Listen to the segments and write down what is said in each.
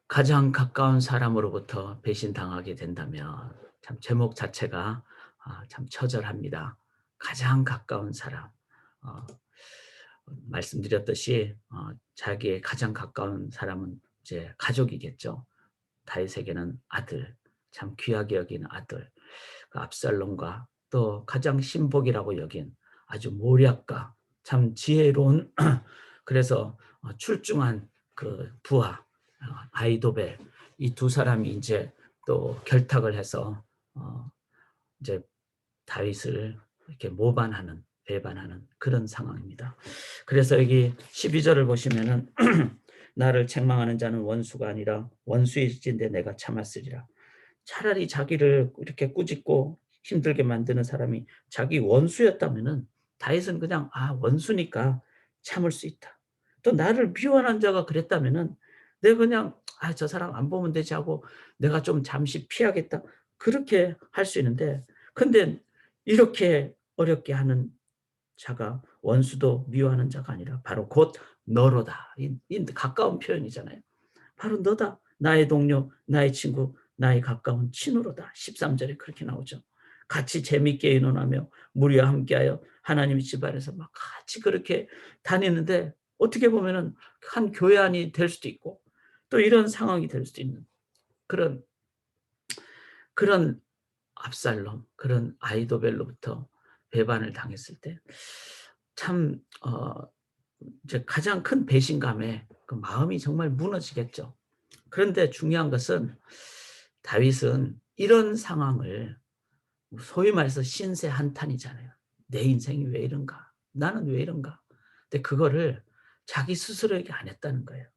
가장 가까운 사람으로부터 배신당하게 된다면 참 제목 자체가 참 처절합니다. 가장 가까운 사람. 어 말씀드렸듯이 자기의 가장 가까운 사람은 이제 가족이겠죠. 다윗에게는 아들, 참 귀하게 여긴 아들, 그 absalom과 또 가장 신복이라고 여긴 아주 모략가, 참 지혜로운 그래서 출중한 그 부하 아이도벨, 이 두 사람이 인제 또 결탁을 해서 어 이제 다윗을 이렇게 모반하는, 배반하는 그런 상황입니다. 그래서 여기 12 절을 보시면은 나를 책망하는 자는 원수가 아니라 원수일진데 내가 참았으리라. 차라리 자기를 이렇게 꾸짖고 힘들게 만드는 사람이 자기 원수였다면은 다윗은 그냥 원수니까 참을 수 있다. 또 나를 미워하는 자가 그랬다면은 내가 그냥 저 사람 안 보면 되지 하고 내가 좀 잠시 피하겠다. 그렇게 할 수 있는데, 근데 이렇게 어렵게 하는 자가 원수도 미워하는 자가 아니라 바로 곧 너로다. 이 가까운 표현이잖아요. 바로 너다. 나의 동료, 나의 친구, 나의 가까운 친으로다. 13 절에 그렇게 나오죠. 같이 재밌게 의논하며 무리와 함께하여 하나님의 집 안에서 막 같이 그렇게 다니는데, 어떻게 보면은 한 교회 안이 될 수도 있고 또 이런 상황이 될 수도 있는 그런 그런 압살롬, 그런 아이도벨로부터 배반을 당했을 때 참 이제 가장 큰 배신감에 그 마음이 정말 무너지겠죠. 그런데 중요한 것은 다윗은 이런 상황을 소위 말해서 신세 한탄이잖아요. '내 인생이 왜 이런가? 나는 왜 이런가?' 근데 그거를 자기 스스로에게 안 했다는 거예요.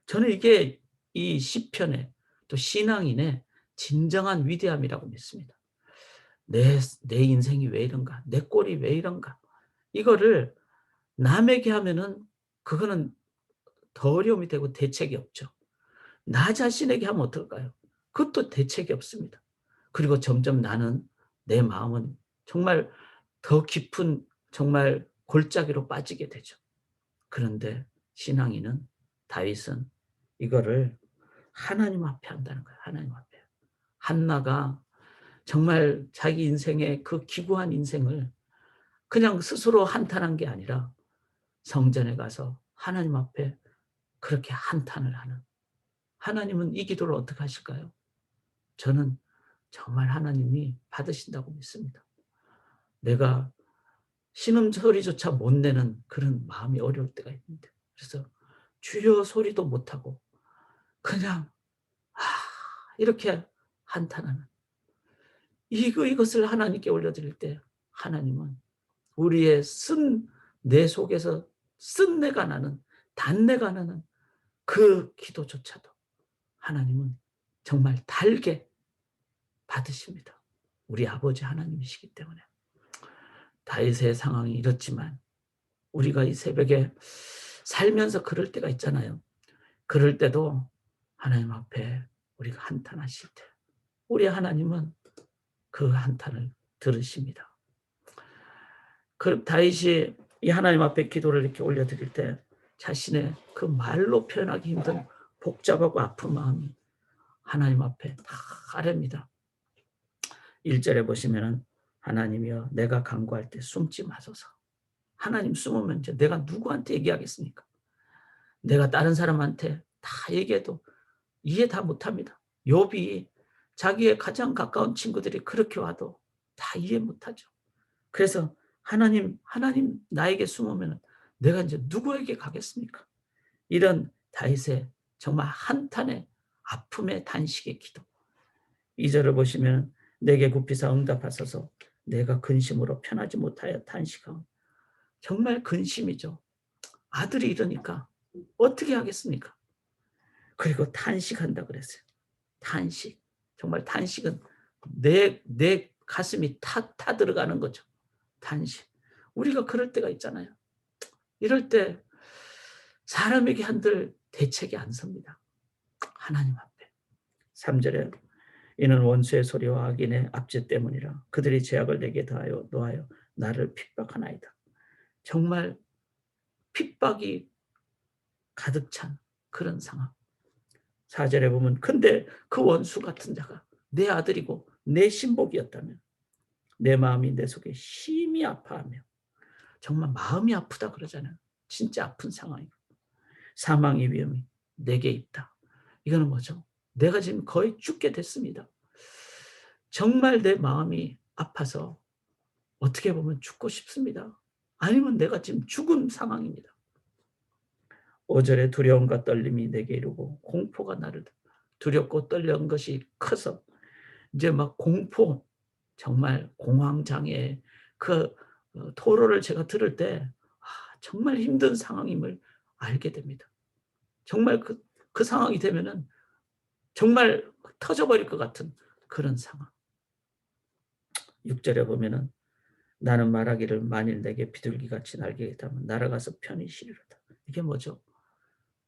저는 이게 이 시편의 또 신앙인의 진정한 위대함이라고 믿습니다. '내 인생이 왜 이런가? 내 꼴이 왜 이런가?' 이거를 남에게 하면은 그거는 더 어려움이 되고 대책이 없죠. 나 자신에게 하면 어떨까요? 그것도 대책이 없습니다. 그리고 점점 나는, 내 마음은 정말 더 깊은 정말 골짜기로 빠지게 되죠. 그런데 신앙인은, 다윗은 이거를 하나님 앞에 한다는 거예요. 하나님 앞에. 한나가 정말 자기 인생의 그 기구한 인생을 그냥 스스로 한탄한 게 아니라 성전에 가서 하나님 앞에 그렇게 한탄을 하는, 하나님은 이 기도를 어떻게 하실까요? 저는 정말 하나님이 받으신다고 믿습니다. 내가 신음소리조차 못 내는 그런 마음이 어려울 때가 있는데, 그래서 주여 소리도 못하고 그냥 아 이렇게 한탄하는, 이것을 하나님께 올려드릴 때 하나님은 우리의 쓴, 내 속에서 쓴내가 나는, 단내가 나는 그 기도조차도 하나님은 정말 달게 받으십니다. 우리 아버지 하나님이시기 때문에. 다윗의 상황이 이렇지만 우리가 이 새벽에 살면서 그럴 때가 있잖아요. 그럴 때도 하나님 앞에 우리가 한탄하실 때 우리 하나님은 그 한탄을 들으십니다. 그 다윗이 이 하나님 앞에 기도를 이렇게 올려드릴 때 자신의 그 말로 표현하기 힘든 복잡하고 아픈 마음이 하나님 앞에 다 아뢰입니다. 1 절에 보시면은 "하나님이여 내가 간구할 때 숨지 마소서." 하나님 숨으면 이제 내가 누구한테 얘기하겠습니까? 내가 다른 사람한테 다 얘기해도 이해 다 못합니다. 욥이 자기의 가장 가까운 친구들이 그렇게 와도 다 이해 못하죠. 그래서 하나님 나에게 숨으면 내가 이제 누구에게 가겠습니까? 이런 다윗의 정말 한탄의 아픔의 단식의 기도. 2 절을 보시면 "내게 굽히사 응답하소서. 내가 근심으로 편하지 못하여 탄식하오니." 정말 근심이죠. 아들이 이러니까 어떻게 하겠습니까? 그리고 탄식한다 그랬어요. 탄식. 정말 탄식은 내 가슴이 타 들어가는 거죠. 탄식. 우리가 그럴 때가 있잖아요. 이럴 때 사람에게 한들 대책이 안 섭니다. 하나님 앞에. 3 절에 "이는 원수의 소리와 악인의 압제 때문이라. 그들이 죄악을 내게 더하여 노하여 나를 핍박하나이다." 정말 핍박이 가득 찬 그런 상황. 4절에 보면 근데 그 원수 같은 자가 내 아들이고 내 신복이었다면 내 마음이 내 속에 심히 아파하며 정말 마음이 아프다 그러잖아요. 진짜 아픈 상황이고 사망의 위험이 내게 있다. 이거는 뭐죠? 내가 지금 거의 죽게 됐습니다. 정말 내 마음이 아파서 어떻게 보면 죽고 싶습니다. 아니면 내가 지금 죽은 상황입니다. 5절에 두려움과 떨림이 내게 이르고 공포가 나를 두렵고 떨려온 것이 커서 이제 막 공포 정말 공황장애 그 토로를 제가 들을 때 정말 힘든 상황임을 알게 됩니다. 정말 그 상황이 되면은 정말 터져버릴 것 같은 그런 상황. 6절에 보면은 나는 말하기를 만일 내게 비둘기같이 날개가 있다면 날아가서 편히 쉬리로다. 이게 뭐죠?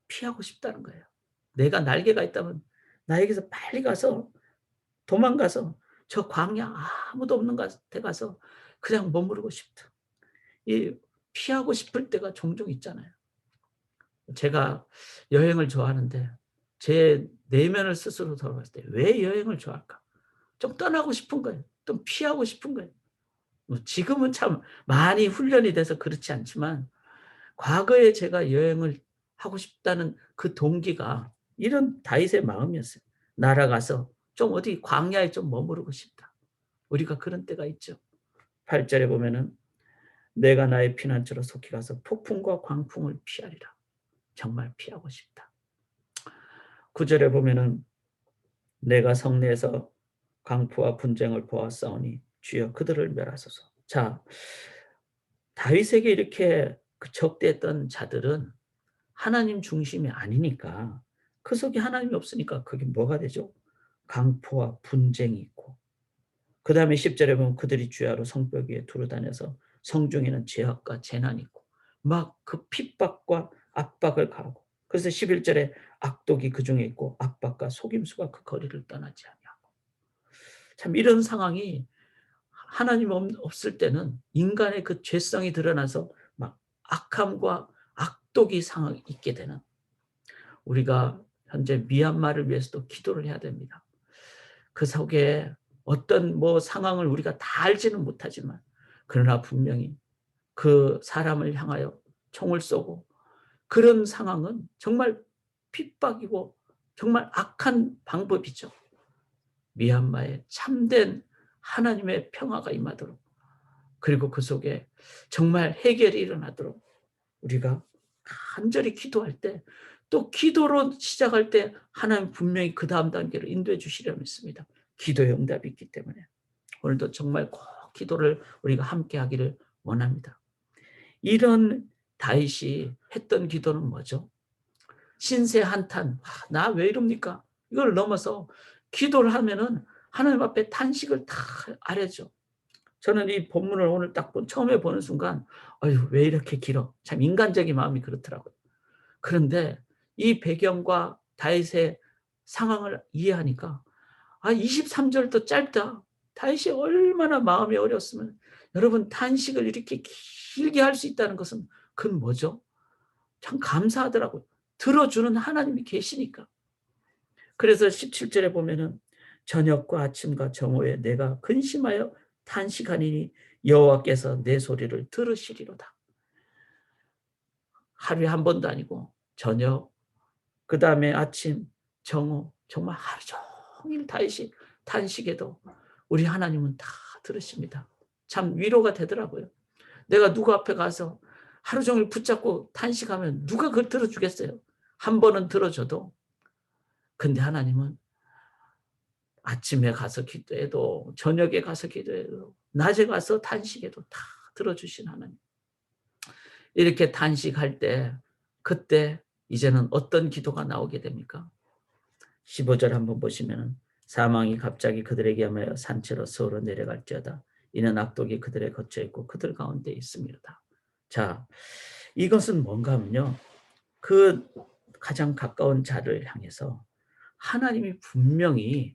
피하고 싶다는 거예요. 내가 날개가 있다면 나에게서 빨리 가서 도망가서 저 광야 아무도 없는 데 가서 그냥 머무르고 싶다. 이 피하고 싶을 때가 종종 있잖아요. 제가 여행을 좋아하는데 제 내면을 스스로 돌아봤을 때 왜 여행을 좋아할까? 좀 떠나고 싶은 거예요. 좀 피하고 싶은 거예요. 뭐 지금은 참 많이 훈련이 돼서 그렇지 않지만 과거에 제가 여행을 하고 싶다는 그 동기가 이런 다윗의 마음이었어요. 날아가서 좀 어디 광야에 좀 머무르고 싶다. 우리가 그런 때가 있죠. 8절에 보면은 내가 나의 피난처로 속히 가서 폭풍과 광풍을 피하리라. 정말 피하고 싶다. 9절에 보면은 내가 성내에서 강포와 분쟁을 보았사오니 주여 그들을 멸하소서. 자, 다윗에게 이렇게 적대했던 자들은 하나님 중심이 아니니까 그 속에 하나님이 없으니까 그게 뭐가 되죠? 강포와 분쟁이 있고 그다음에 10절에 보면 그들이 주야로 성벽 위에 두루다녀서 성중에는 죄악과 재난이 있고 막 그 핍박과 압박을 가하고 그래서 11절에 악독이 그 중에 있고 압박과 속임수가 그 거리를 떠나지 아니하고 참 이런 상황이 하나님 없을 때는 인간의 그 죄성이 드러나서 막 악함과 악독이 상황이 있게 되는 우리가 현재 미얀마를 위해서도 기도를 해야 됩니다. 그 속에 어떤 뭐 상황을 우리가 다 알지는 못하지만 그러나 분명히 그 사람을 향하여 총을 쏘고 그런 상황은 정말 핍박이고 정말 악한 방법이죠. 미얀마에 참된 하나님의 평화가 임하도록 그리고 그 속에 정말 해결이 일어나도록 우리가 간절히 기도할 때 또 기도로 시작할 때 하나님 분명히 그 다음 단계로 인도해 주시려 믿습니다. 기도의 응답이 있기 때문에 오늘도 정말 꼭 기도를 우리가 함께 하기를 원합니다. 이런 다윗이 했던 기도는 뭐죠? 신세 한탄, 나 왜 이럽니까? 이걸 넘어서 기도를 하면은 하나님 앞에 탄식을 다 아뢰죠. 저는 이 본문을 오늘 딱 처음에 보는 순간 아유 왜 이렇게 길어? 참 인간적인 마음이 그렇더라고요. 그런데 이 배경과 다윗의 상황을 이해하니까 23절도 짧다. 다윗이 얼마나 마음이 어렸으면 여러분 탄식을 이렇게 길게 할 수 있다는 것은 그건 뭐죠? 참 감사하더라고요. 들어주는 하나님이 계시니까. 그래서 17절에 보면은 저녁과 아침과 정오에 내가 근심하여 탄식하니 여호와께서 내 소리를 들으시리로다. 하루에 한 번도 아니고 저녁, 그 다음에 아침, 정오 정말 하루 종일 다윗이 탄식해도 우리 하나님은 다 들으십니다. 참 위로가 되더라고요. 내가 누구 앞에 가서 하루 종일 붙잡고 탄식하면 누가 그걸 들어주겠어요? 한 번은 들어줘도. 근데 하나님은 아침에 가서 기도해도 저녁에 가서 기도해도 낮에 가서 탄식해도 다 들어주신 하나님. 이렇게 탄식할 때 그때 이제는 어떤 기도가 나오게 됩니까? 15절 한번 보시면 사망이 갑자기 그들에게 하여 산채로 서로 내려갈지어다. 이는 악독이 그들의 거처에 있고 그들 가운데 있습니다. 자, 이것은 뭔가 하면요. 그 가장 가까운 자를 향해서 하나님이 분명히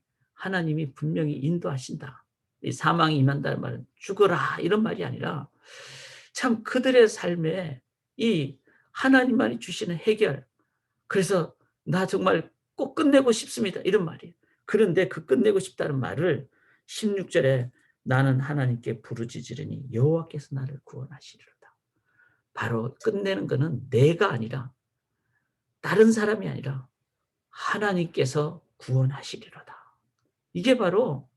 인도하신다. 이 사망이 임한다는 말은 죽어라 이런 말이 아니라 참 그들의 삶에 이 하나님만이 주시는 해결. 그래서 나 정말 꼭 끝내고 싶습니다. 이런 말이에요. 그런데 그 끝내고 싶다는 말을 16절에 나는 하나님께 부르짖으리니 여호와께서 나를 구원하시리로다. 바로 끝내는 것은 내가 아니라 다른 사람이 아니라 하나님께서 구원하시리로다. 이게 바로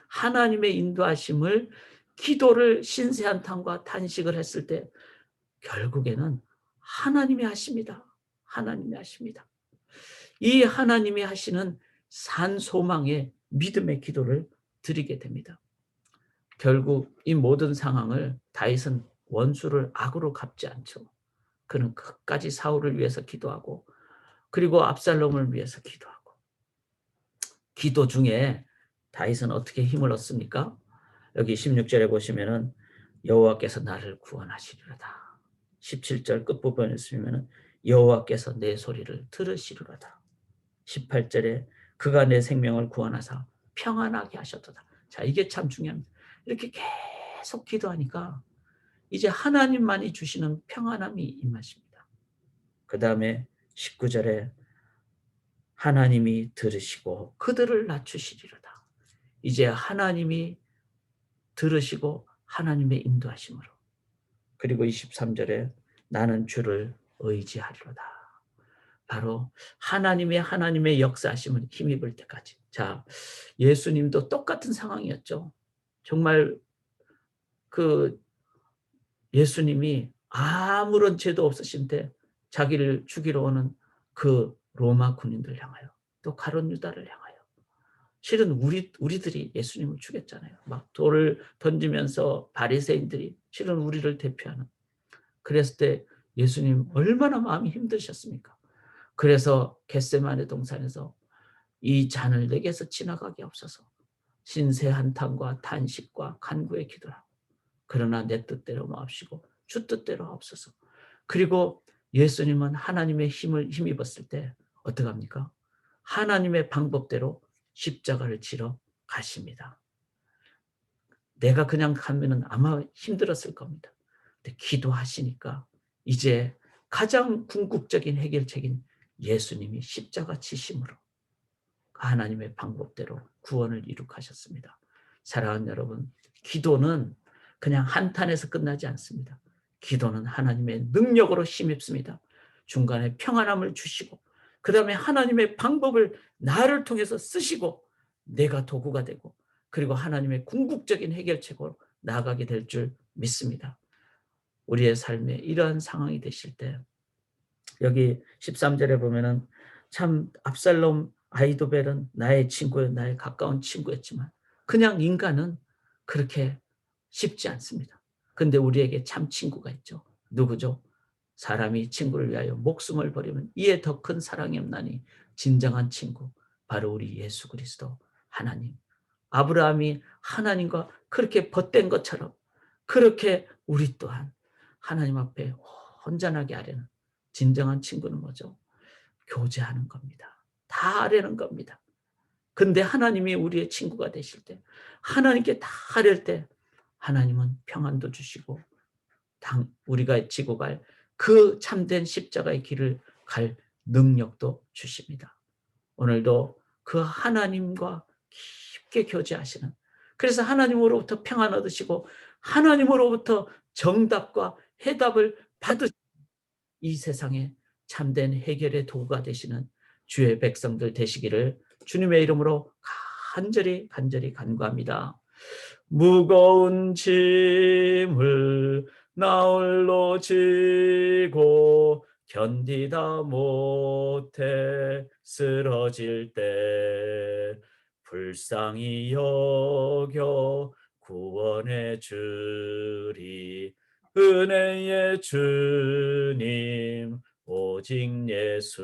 하나님의 인도하심을 기도를 신세한탄과 탄식을 했을 때 결국에는 하나님이 하십니다. 하나님이 하십니다. 이 하나님이 하시는 산소망의 믿음의 기도를 드리게 됩니다. 결국 이 모든 상황을 다윗은 원수를 악으로 갚지 않죠. 그는 끝까지 사울을 위해서 기도하고 그리고 압살롬을 위해서 기도하고 기도 중에 다윗은 어떻게 힘을 얻습니까? 여기 16절에 보시면은 여호와께서 나를 구원하시리로다. 17절 끝부분에 쓰면은 여호와께서 내 소리를 들으시리로다. 18절에 그가 내 생명을 구원하사 평안하게 하셨도다. 자, 이게 참 중요합니다. 이렇게 계속 기도하니까 이제 하나님만이 주시는 평안함이 임하십니다. 그 다음에 19절에 하나님이 들으시고 그들을 낮추시리로다. 이제 하나님이 들으시고 하나님의 인도하심으로. 그리고 23절에 나는 주를 의지하리로다. 바로 하나님의 역사하심을 힘입을 때까지. 자, 예수님도 똑같은 상황이었죠. 정말 그 예수님이 아무런 죄도 없으신데 자기를 죽이러 오는 그 로마 군인들 향하여 또 가룟 유다를 향하여 실은 우리들이 예수님을 죽였잖아요. 막 돌을 던지면서 바리새인들이 실은 우리를 대표하는. 그랬을 때 예수님 얼마나 마음이 힘드셨습니까? 그래서 겟세마네 동산에서 이 잔을 내게서 지나가게 없어서 신세 한탄과 탄식과 간구의 기도를 하고 그러나 내 뜻대로 마옵시고 주 뜻대로 하옵소서. 그리고 예수님은 하나님의 힘입었을 때 어떡합니까? 하나님의 방법대로 십자가를 지러 가십니다. 내가 그냥 가면은 아마 힘들었을 겁니다. 근데 기도하시니까 이제 가장 궁극적인 해결책인 예수님이 십자가 지심으로 하나님의 방법대로 구원을 이룩하셨습니다. 사랑하는 여러분, 기도는 그냥 한탄에서 끝나지 않습니다. 기도는 하나님의 능력으로 힘입습니다. 중간에 평안함을 주시고 그 다음에 하나님의 방법을 나를 통해서 쓰시고 내가 도구가 되고 그리고 하나님의 궁극적인 해결책으로 나아가게 될 줄 믿습니다. 우리의 삶에 이러한 상황이 되실 때 여기 13절에 보면은 참 압살롬 아히도벨은 나의 친구요 나의 가까운 친구였지만 그냥 인간은 그렇게 쉽지 않습니다. 근데 우리에게 참 친구가 있죠. 누구죠? 사람이 친구를 위하여 목숨을 버리면 이에 더 큰 사랑이 없나니 진정한 친구 바로 우리 예수 그리스도 하나님. 아브라함이 하나님과 그렇게 벗된 것처럼 그렇게 우리 또한 하나님 앞에 혼전하게 하려는 진정한 친구는 뭐죠? 교제하는 겁니다. 다 하려는 겁니다. 근데 하나님이 우리의 친구가 되실 때 하나님께 다 하려할 때 하나님은 평안도 주시고 우리가 지고 갈 그 참된 십자가의 길을 갈 능력도 주십니다. 오늘도 그 하나님과 깊게 교제하시는 그래서 하나님으로부터 평안 얻으시고 하나님으로부터 정답과 해답을 받으시는 이 세상에 참된 해결의 도구가 되시는 주의 백성들 되시기를 주님의 이름으로 간절히 간구합니다. 무거운 짐을 나 홀로 지고 견디다 못해 쓰러질 때 불쌍히 여겨 구원해 주리 은혜의 주님 오직 예수